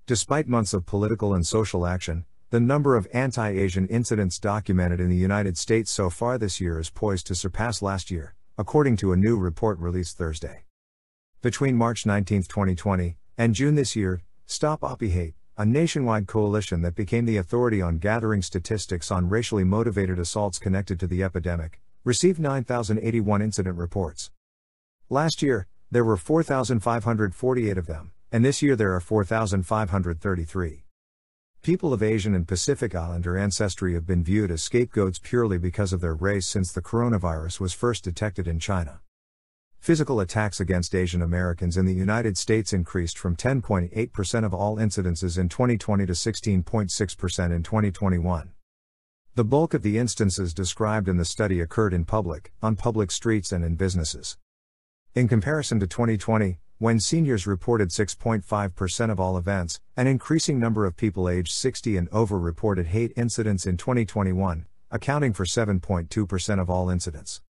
Despite months of political and social action, the number of anti-Asian incidents documented in the United States so far this year is poised to surpass last year, according to a new report released Thursday. Between March 19, 2020, and June this year, Stop Oppie Hate, a nationwide coalition that became the authority on gathering statistics on racially motivated assaults connected to the epidemic, received 9,081 incident reports. Last year, there were 4,548 of them, and this year there are 4,533. People of Asian and Pacific Islander ancestry have been viewed as scapegoats purely because of their race since the coronavirus was first detected in China. Physical attacks against Asian Americans in the United States increased from 10.8% of all incidences in 2020 to 16.6% in 2021. The bulk of the instances described in the study occurred on public streets and in businesses. In comparison to 2020, when seniors reported 6.5% of all events, an increasing number of people aged 60 and over reported hate incidents in 2021, accounting for 7.2% of all incidents.